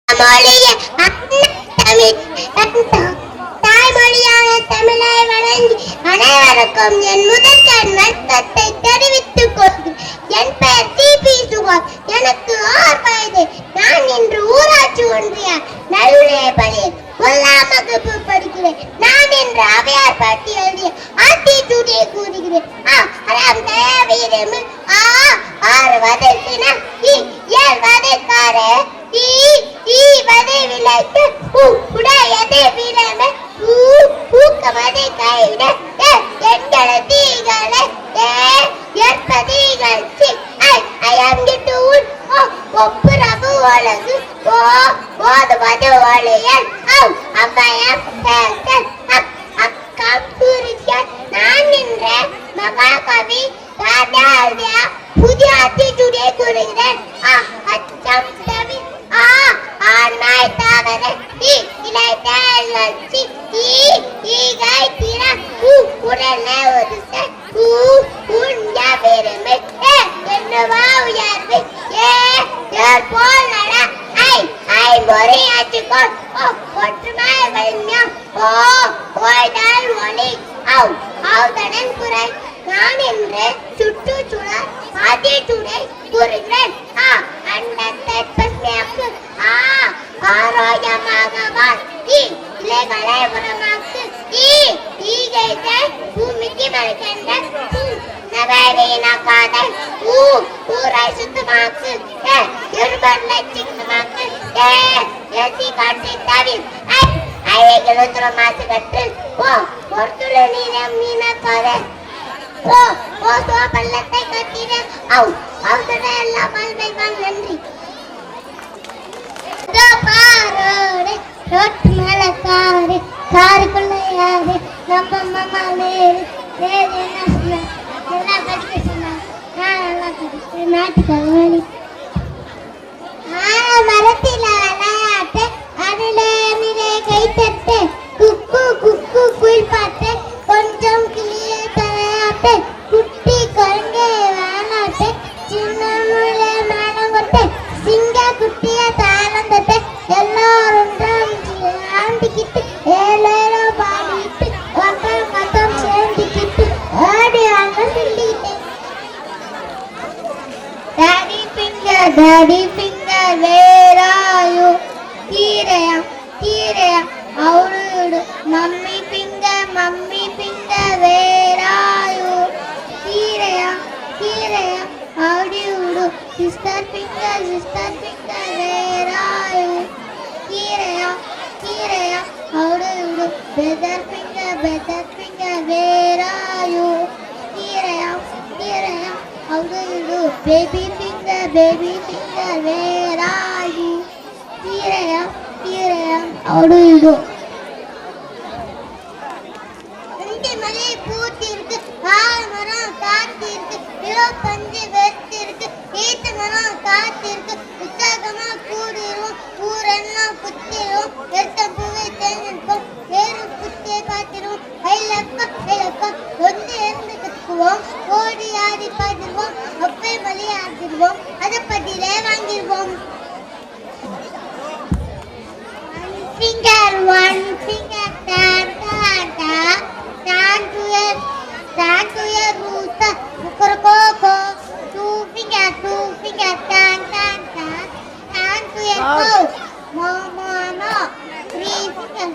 மொழிய தமிழ் தாய்மொழியான தமிழை வணங்கி அனைவருக்கும் என் முதற்கண் வணக்கத்தை தெரிவித்துக் கொள்கிறேன். என் பெயர் டி.பி. சுகார். எனக்கு 6 வயது. நான் இன்று ஊராட்சி ஒன்றிய நடுநிலைப்பள்ளியில் 1ஆம் வகுப்பு படிக்கிறேன். நான் இன்று அவையார் பாட்டி எழுதிய ஆத்திச்சூடியை கூறுகிறேன். ஆறுவதில் தினம் இயல்வதில் கார ஈவதை விளைத்து உடையதை விளைமை ஊக்கமதை கைவிட எங்களை தீகளை ஏற்பதீகள் அயங்கிட்டு ஒப்புரவு ஒழுங்கு ஓதுவது ஒளியல் அவ்வையம் அக்கம் குறிக்க நான் நின்ற மகாகவி புதிய ஆத்திச்சூடியை கூறுகிறேன். அச்சம் தவி ஆண்மாய் தவற இலை தேழ்ச்சி ஈகை திற உடனே ஒதுக்க உண்ட பெருமை என்னவா உயர்வு போல் நட ஐம்பொறியாச்சுக்கோள் ஒற்றுமை வலிமையம் ஓய்தல் ஒளி ஆவுதடன் குறை நான் என்று சுற்றுச்சூழல் ஆத்திச்சூடை கூறுகிறேன். அண்டத்தை பசுமையாக்கு ஆரோக்கியமாக வாழ் இலைகளை உரமாக்கு ஈகைத்தை பூமிக்கு மறுக்கின்ற நவீனக்காத ஊரை சுத்தமாக்கு இருபல்லை சின்னமாக்கு ஏசி காட்டி தவிர அவைகள் உத்திர மாசு கட்டு ஒருத்துள்ள நீரம் மீனக்காத பள்ளத்தை கட்டிட எல்லாம் பல்வைவான். நன்றி. பாரோடு ரோட்டு மேல காருக்குள்ள யாரு நம்ம மாமா வேறு என்ன சொன்ன எல்லாம் படிக்க சொன்னா நான் நல்லா படிக்கிறேன். நாட்டுக்காக வேலை மரத்தில விளையாட்டு அதில நிறை கைத்தட்டு குக்கு குக்கு குயில் பாட்டு கொஞ்சம் கிளிய தலையாட்டு குட்டி குழந்தை வேணாட்டு சின்ன முளை மேடம் கொட்டு சிங்க குட்டிய தாளம் தட்டு எல்லாரும் ஆண்டிக்கிட்டு ஏழேரோ பாடிட்டு மக்கள் மொத்தம் சேர்ந்துக்கிட்டு ஆடி வாங்க சொல்லிக்கிட்டு டாடி ஃபிங்கர் வேராயு கீரையா அவரு மம்மி ஃபிங்கர் வேராயு கீரையா அவடி உடு சிஸ்டர் ஃபிங்கர் வேராயு கீரையா அவடி உடு பிரதர் ஃபிங்கர் வேராயு கீரையா அவடி உடு பேபி ஃபிங்கர் வேராயு கீரையா அவடி உடு மலை பூத்தி இருக்கு மரம் காத்தி இருக்கு பஞ்சு வெத்து இருக்கு ஈத்து மரம் காத்தி இருக்கு உற்சாகமா கூடிரும் ஊரெல்லாம் குத்திரும் எத்த பூவை தேர்ந்தெடுப்போம் வேறு குத்தியை பார்த்திருவோம் ஐலப்பா ஒன்று இருந்து கத்துக்குவோம் ஓடி ஆடி பார்த்துருவோம் அப்பை மலையை ஆக்கிடுவோம் அதை பட்டியிலே வாங்கிடுவோம். One finger, stand to your rooster, coco. 2 finger, stand to your cow, mo. 3 finger,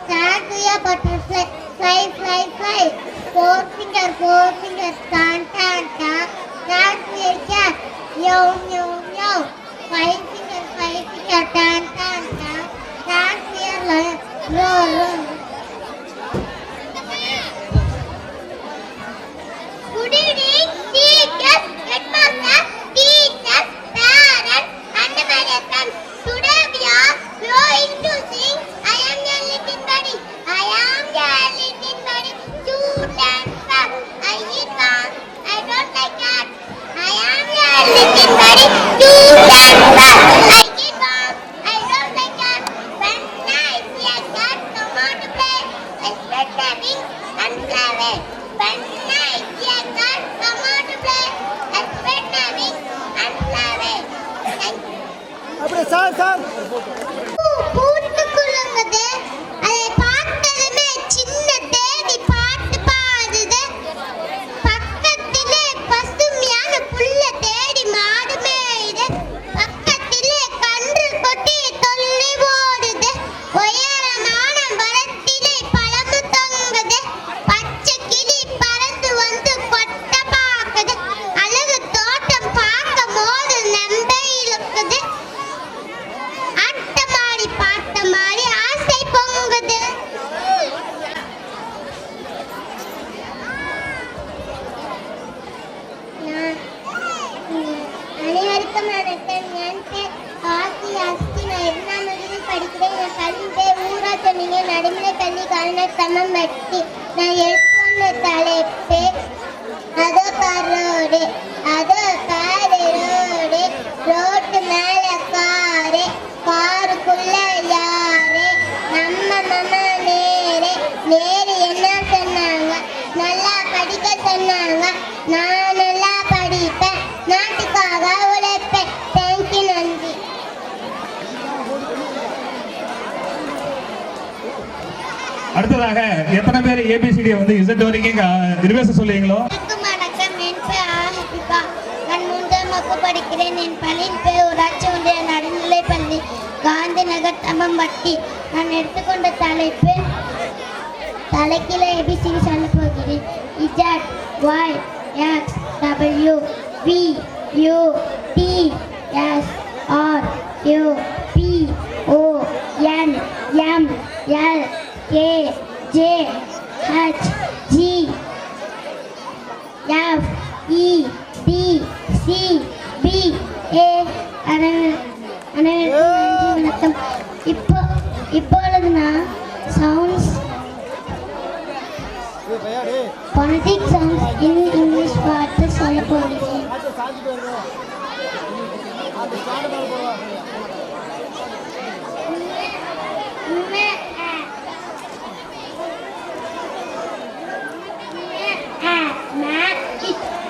stand to your butterfly, fly. 4 finger, stand to your cat, meow. 5 finger, stand to your lion, roar. Good evening, teachers, headmaster, parents, and my friends. Today we are going to sing I am a little buddy. Cute and fat. I eat cats. I don't like cats. I am a little buddy. அப்படியே sir sir பூட்டு குலுங்குது அதை பார்த்ததுமே சின்ன தேடி பாட்டு பாடுது பக்கத்திலே பசுமையான புல்ல தேடி மாடு மேயுது பக்கத்திலே கன்று கொட்டி தொல்லி ஓடுது உயரமான மரத்திலே பழமு தொங்குது பச்சை கிளி பறந்து வந்து கொட்ட பாக்குது அழகு தோட்டம் பார்க்கும் போது நம்பை இழுக்குது ஆட்டமாடி பாட்டமாடி ஆசை பொங்குது அனைவருக்கும் வணக்கம் என் பேர் ஆசி அஸ்தி நான் 2ஆம் வகுப்பு படிக்கிறேன் என் கல்வி பேர் ஊரா சொன்னீங்க நடுநிலை கல்வி கலைஞர் சமம் பட்டி நான் எடுத்துக்கொண்ட தலைப்பு அதோ காரோடு அதோ காரு ரோடு ரோட்டு மேல காரு காருக்குள்ள யாரு நம்ம மாமா நேரு நேரு என்ன சொன்னாங்க நல்லா படிக்க சொன்னாங்க நான் நல்லா படிப்பேன் நாட்டுக்காக உழைப்பேன் தேங்க்யூ நன்றி அடுத்ததாக எத்தனை பேர் ஏபிசிடி வந்து இசட் வரைக்கும் ரிவர்ஸ் சொல்லுவீங்களோ? வணக்கம் என் பேர் ஆஹிகா நான் 3ஆம் வகுப்பு படிக்கிறேன் என் பள்ளியின் பேர் ஊராட்சி ஒன்றிய நடுநிலை பள்ளி காந்தி நகர் தம்பம்பட்டி நான் எடுத்துக்கொண்ட தலைப்பு தலைக்கீழ ஏபிசிடி சொல்ல போகிறேன் Z Y X W V U T S R U P O N M L K J H G F E D C B A அனைவருக்கும் நன்றி வணக்கம் இப்பொழுது நான் sounds politic sounds in English வார்த்தை சொல்ல போகிறேன்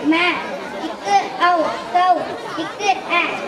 Ma, ik, au, go, ik,